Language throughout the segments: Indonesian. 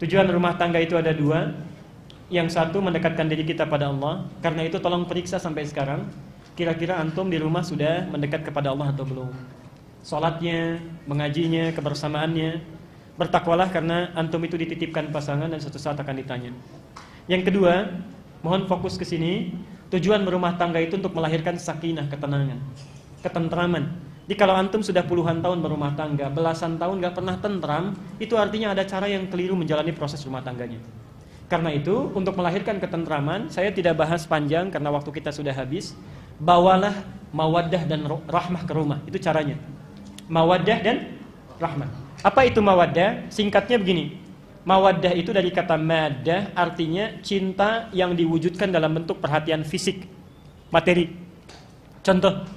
Tujuan rumah tangga itu ada dua. Yang satu mendekatkan diri kita pada Allah. Karena itu tolong periksa sampai sekarang, kira-kira antum di rumah sudah mendekat kepada Allah atau belum. Salatnya, mengajinya, kebersamaannya. Bertakwalah karena antum itu dititipkan pasangan dan suatu saat akan ditanya. Yang kedua, mohon fokus ke sini. Tujuan berumah tangga itu untuk melahirkan sakinah, ketenangan, ketentraman. Jadi kalau antum sudah puluhan tahun berumah tangga, belasan tahun gak pernah tentram, itu artinya ada cara yang keliru menjalani proses rumah tangganya. Karena itu, untuk melahirkan ketentraman, saya tidak bahas panjang karena waktu kita sudah habis. Bawalah mawaddah dan rahmah ke rumah. Itu caranya. Mawaddah dan rahmah. Apa itu mawaddah? Singkatnya begini. Mawaddah itu dari kata maddah, artinya cinta yang diwujudkan dalam bentuk perhatian fisik, materi. Contoh,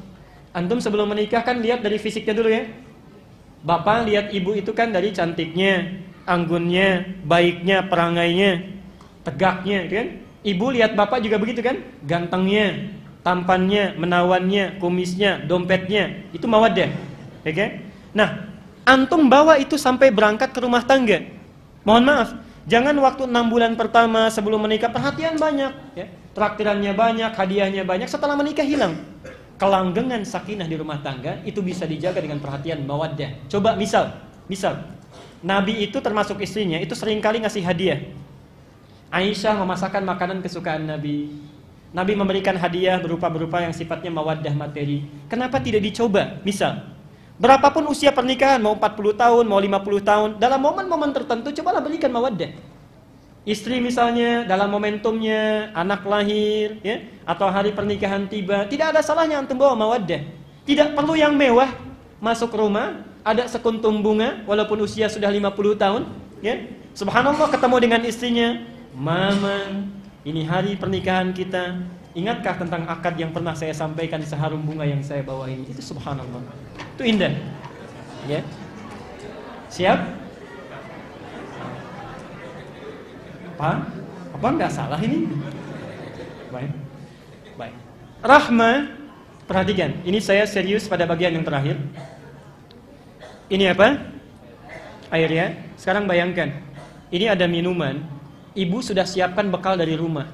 antum sebelum menikah kan lihat dari fisiknya dulu ya. Bapak lihat ibu itu kan dari cantiknya, anggunnya, baiknya, perangainya, tegaknya, gitu kan? Ibu lihat bapak juga begitu kan? Gantengnya, tampannya, menawannya, kumisnya, dompetnya. Itu mawaddah. Oke? Nah, antum bawa itu sampai berangkat ke rumah tangga. Mohon maaf, jangan waktu 6 bulan pertama sebelum menikah perhatian banyak, ya. Traktirannya banyak, hadiahnya banyak, setelah menikah hilang. Kelanggengan sakinah di rumah tangga itu bisa dijaga dengan perhatian mawaddah. Coba misal Nabi itu termasuk istrinya itu seringkali ngasih hadiah. Aisyah memasakkan makanan kesukaan Nabi. Nabi memberikan hadiah berupa yang sifatnya mawaddah materi. Kenapa tidak dicoba? Misal berapapun usia pernikahan, mau 40 tahun, mau 50 tahun, dalam momen-momen tertentu cobalah berikan mawaddah. Istri misalnya dalam momentumnya anak lahir, ya, atau hari pernikahan tiba, tidak ada salahnya antum bawa mawaddah. Tidak perlu yang mewah. Masuk rumah ada sekuntum bunga walaupun usia sudah 50 tahun, ya. Subhanallah ketemu dengan istrinya, "Mama, ini hari pernikahan kita. Ingatkah tentang akad yang pernah saya sampaikan, seharum bunga yang saya bawa ini?" Itu subhanallah. Itu indah. Ya. Siap? Apa enggak salah ini? Baik. Rahmah, perhatikan. Ini saya serius pada bagian yang terakhir. Ini apa? Air ya. Sekarang bayangkan. Ini ada minuman. Ibu sudah siapkan bekal dari rumah.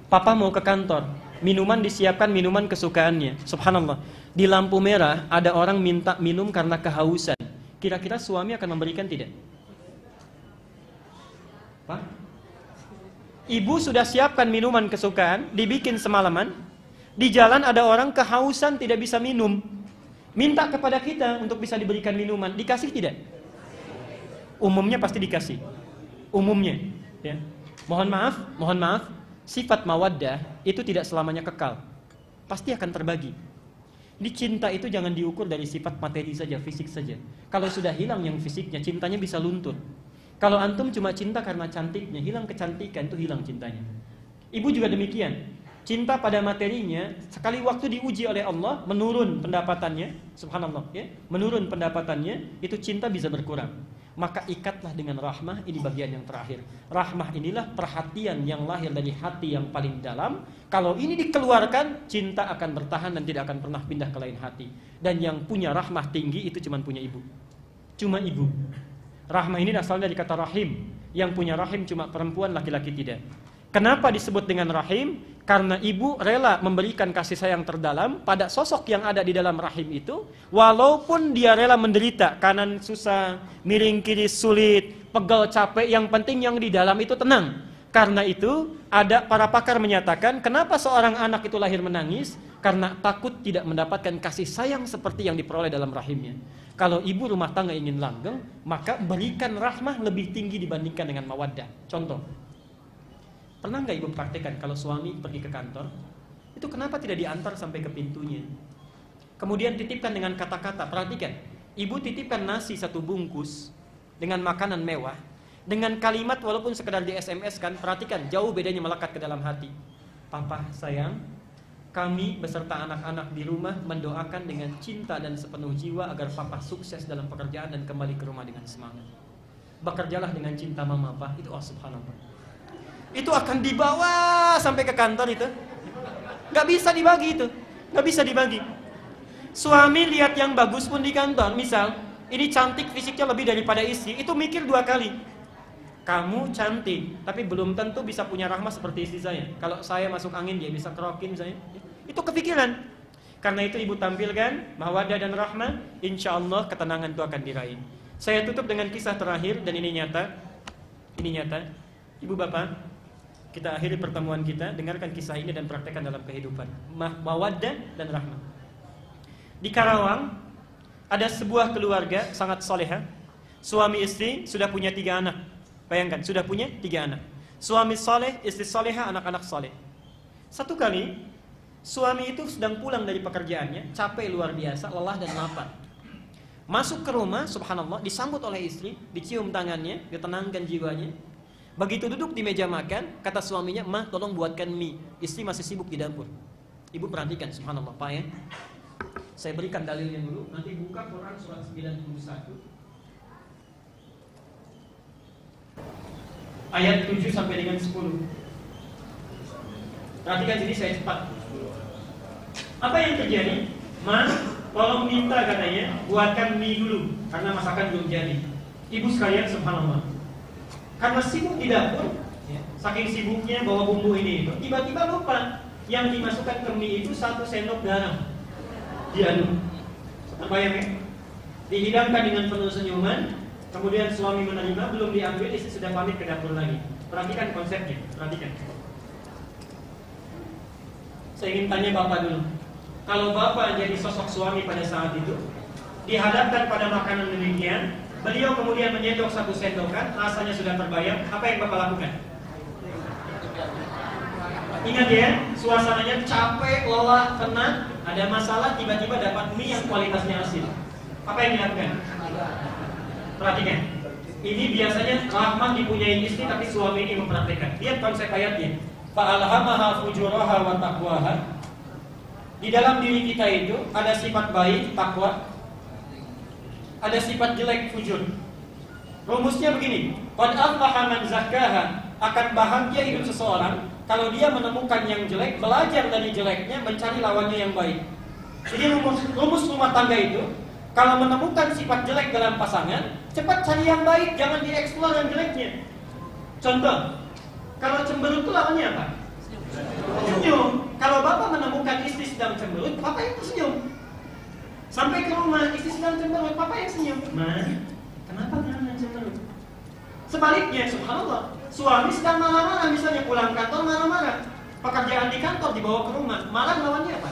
Papa mau ke kantor. Minuman disiapkan, minuman kesukaannya. Subhanallah. Di lampu merah ada orang minta minum karena kehausan. Kira-kira suami akan memberikan tidak? Pak? Ibu sudah siapkan minuman kesukaan, dibikin semalaman. Di jalan ada orang kehausan tidak bisa minum. Minta kepada kita untuk bisa diberikan minuman. Dikasih tidak? Umumnya pasti dikasih. Umumnya, ya. Mohon maaf. Sifat mawaddah itu tidak selamanya kekal. Pasti akan terbagi. Ini cinta itu jangan diukur dari sifat materi saja, fisik saja. Kalau sudah hilang yang fisiknya, cintanya bisa luntur. Kalau antum cuma cinta karena cantiknya, hilang kecantikan, itu hilang cintanya. Ibu juga demikian. Cinta pada materinya, sekali waktu diuji oleh Allah, menurun pendapatannya, subhanallah, ya, menurun pendapatannya, itu cinta bisa berkurang. Maka ikatlah dengan rahmah, ini bagian yang terakhir. Rahmah inilah perhatian yang lahir dari hati yang paling dalam. Kalau ini dikeluarkan, cinta akan bertahan dan tidak akan pernah pindah ke lain hati. Dan yang punya rahmah tinggi itu cuma punya ibu. Cuma ibu. Rahmah ini asalnya dari kata rahim. Yang punya rahim cuma perempuan, laki-laki tidak. Kenapa disebut dengan rahim? Karena ibu rela memberikan kasih sayang terdalam pada sosok yang ada di dalam rahim itu, walaupun dia rela menderita, kanan susah, miring kiri sulit, pegal capek, yang penting yang di dalam itu tenang. Karena itu ada para pakar menyatakan, kenapa seorang anak itu lahir menangis? Karena takut tidak mendapatkan kasih sayang seperti yang diperoleh dalam rahimnya. Kalau ibu rumah tangga ingin langgeng, maka berikan rahmah lebih tinggi dibandingkan dengan mawaddah. Contoh, pernah nggak ibu praktekkan kalau suami pergi ke kantor, itu kenapa tidak diantar sampai ke pintunya? Kemudian titipkan dengan kata-kata, perhatikan, ibu titipkan nasi 1 bungkus dengan makanan mewah, dengan kalimat walaupun sekedar di SMS kan, perhatikan, jauh bedanya melekat ke dalam hati. Papa sayang, kami beserta anak-anak di rumah mendoakan dengan cinta dan sepenuh jiwa agar papa sukses dalam pekerjaan dan kembali ke rumah dengan semangat. Bekerjalah dengan cinta mama, Pak. Itu subhanallah. Itu akan dibawa sampai ke kantor itu. Gak bisa dibagi itu. Gak bisa dibagi. Suami lihat yang bagus pun di kantor, misal ini cantik fisiknya lebih daripada istri, itu mikir 2 kali. Kamu cantik, tapi belum tentu bisa punya rahmah seperti istri saya. Kalau saya masuk angin, dia bisa kerokin misalnya. Itu kepikiran. Karena itu ibu tampilkan mawaddah dan rahmah, insya Allah ketenangan itu akan diraih. Saya tutup dengan kisah terakhir, dan ini nyata. Ini nyata. Ibu bapak, kita akhiri pertemuan kita, dengarkan kisah ini dan praktekkan dalam kehidupan. Mawaddah dan rahmah. Di Karawang ada sebuah keluarga sangat soleha. Suami istri sudah punya 3 anak. Bayangkan, sudah punya 3 anak. Suami soleh, istri soleha, anak-anak soleh. Satu kali suami itu sedang pulang dari pekerjaannya, capek luar biasa, lelah dan lapar. Masuk ke rumah, subhanallah, disambut oleh istri, dicium tangannya, ditenangkan jiwanya. Begitu duduk di meja makan, kata suaminya, "Mah, tolong buatkan mie." Istri masih sibuk di dapur. Ibu perhatikan, subhanallah, Pak ya. Saya berikan dalilnya dulu, nanti buka Quran surat 91. Ayat 7 sampai dengan 10. Perhatikan sini, saya cepat. Apa yang terjadi? Mas, tolong minta katanya buatkan mie dulu karena masakan belum jadi. Ibu sekalian, subhanallah, karena sibuk di dapur, saking sibuknya bawa bumbu ini itu, tiba-tiba lupa yang dimasukkan ke mie itu 1 sendok garam. Diaduk. Terbayang ya? Dihidangkan dengan penuh senyuman. Kemudian suami menerima, belum diambil, istri sudah pamit ke dapur lagi. Perhatikan konsepnya, perhatikan. Saya ingin tanya bapak dulu. Kalau bapak jadi sosok suami pada saat itu, dihadapkan pada makanan demikian, beliau kemudian menyendok 1 sendokan, rasanya sudah terbayang, apa yang bapak lakukan? Ingat ya, suasananya capek, lelah, penat, ada masalah, tiba-tiba dapat mie yang kualitasnya asin. Apa yang dilakukan? Perhatikan, ini biasanya rahmah dipunyai istri, tapi suami ini mempraktikkan. Lihat konsep ayatnya. Fa'alhamaha fujuraha wa taqwaha. Di dalam diri kita itu ada sifat baik, takwa, ada sifat jelek, fujur. Rumusnya begini, qad aflaha man zakkaha. Akan bahagia hidup seseorang kalau dia menemukan yang jelek, belajar dari jeleknya, mencari lawannya yang baik. Jadi rumus rumah tangga itu, kalau menemukan sifat jelek dalam pasangan, cepat cari yang baik, jangan dieksplor yang jeleknya. Contoh, kalau cemberut itu lawannya apa? Senyum. Kalau bapak menemukan istri sedang cemberut, bapak yang tersenyum. Sampai ke rumah, istri sedang cemberut, bapak yang senyum. Ma, kenapa kamu cemberut? Sebaliknya, subhanallah, suami sedang marah-marah, misalnya pulang kantor marah-marah, pekerjaan di kantor dibawa ke rumah, marah lawannya apa?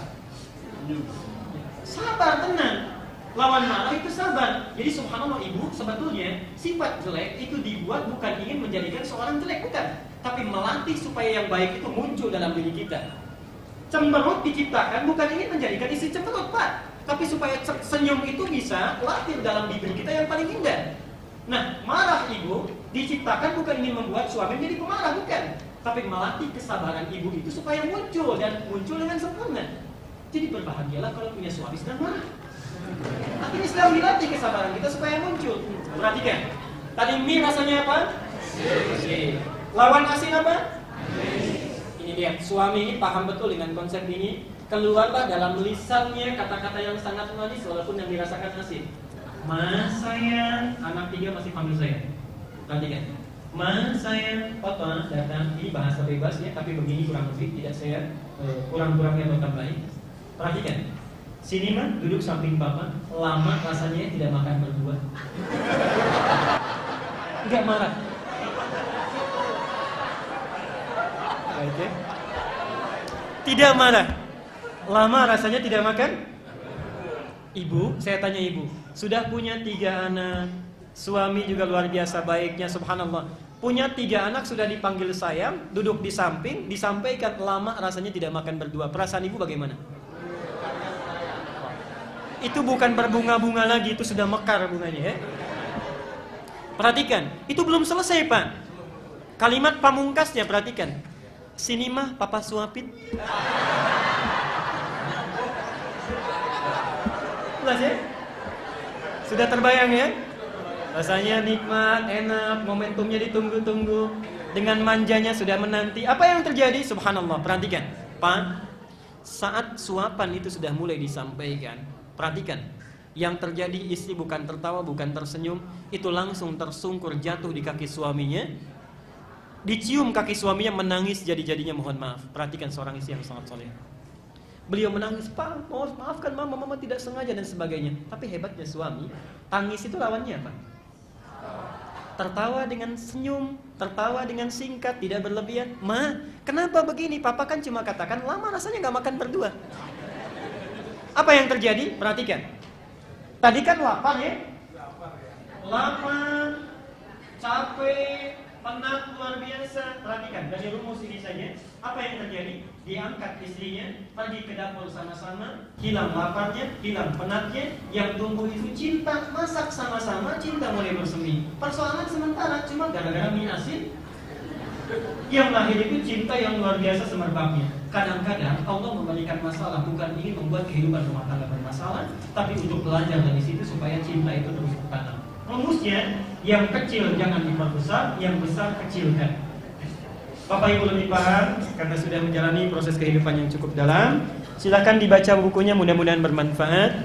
Sabar, tenang. Lawan marah itu sabar. Jadi subhanallah ibu, sebetulnya sifat jelek itu dibuat bukan ingin menjadikan seorang jelek, bukan, tapi melatih supaya yang baik itu muncul dalam diri kita. Cemberut diciptakan bukan ingin menjadikan istri cemberut, Pak, tapi supaya senyum itu bisa lahir dalam diri kita yang paling indah. Nah, marah ibu diciptakan bukan ingin membuat suami menjadi pemarah, bukan, tapi melatih kesabaran ibu itu supaya muncul dan muncul dengan sempurna. Jadi berbahagialah kalau punya suami sedang marah. Akhirnya sedang dilatih kesabaran kita supaya muncul. Perhatikan, tadi mie rasanya apa? Lawan asin apa? Ini lihat, suami ini paham betul dengan konsep ini. Keluarlah dalam lisannya kata-kata yang sangat manis walaupun yang dirasakan asin. Mas sayang, anak 3 masih panggil saya. Perhatikan, mas sayang, papa datang. Ini bahasa bebas ya, tapi begini kurang lebih, tidak saya kurang-kurangnya atau tambahin. Perhatikan, sini mah duduk samping papa, lama rasanya tidak makan berdua. Enggak marah. Oke. Tidak marah. Lama rasanya tidak makan. Ibu, saya tanya ibu, sudah punya 3 anak, suami juga luar biasa baiknya, subhanallah. Punya 3 anak sudah dipanggil sayang, duduk di samping, disampaikan lama rasanya tidak makan berdua. Perasaan ibu bagaimana? Itu bukan berbunga-bunga lagi, itu sudah mekar bunganya ya. Perhatikan, itu belum selesai Pak. Kalimat pamungkasnya perhatikan. Sini mah papa suapin. Jelas ya? Sudah terbayang ya? Rasanya nikmat, enak, momentumnya ditunggu-tunggu. Dengan manjanya sudah menanti. Apa yang terjadi? Subhanallah, perhatikan Pak, saat suapan itu sudah mulai disampaikan, perhatikan, yang terjadi istri bukan tertawa, bukan tersenyum, itu langsung tersungkur jatuh di kaki suaminya. Dicium kaki suaminya, menangis jadi-jadinya mohon maaf. Perhatikan seorang istri yang sangat soleh. Beliau menangis, "Pak, maafkan mama tidak sengaja," dan sebagainya. Tapi hebatnya suami, tangis itu lawannya apa? Tertawa dengan senyum, tertawa dengan singkat, tidak berlebihan. "Ma, kenapa begini? Papa kan cuma katakan lama rasanya gak makan berdua." Apa yang terjadi? Perhatikan. Tadi kan lapar ya? Lapar, capek, penat luar biasa. Perhatikan, dari rumus ini saja. Apa yang terjadi? Diangkat istrinya, pergi ke dapur sama-sama, hilang laparnya, hilang penatnya. Yang tumbuh itu cinta, masak sama-sama, cinta mulai bersemi. Persoalan sementara, cuma gara-gara mie asin. Yang lahir itu cinta yang luar biasa semerbaknya. Kadang-kadang Allah memberikan masalah bukan ingin membuat kehidupan rumah tangga bermasalah, tapi untuk belajar dari situ supaya cinta itu terus bertanam. Rumusnya, yang kecil jangan diperbesar, yang besar kecilkan. Bapak Ibu lebih paham karena sudah menjalani proses kehidupan yang cukup dalam. Silakan dibaca bukunya, mudah-mudahan bermanfaat.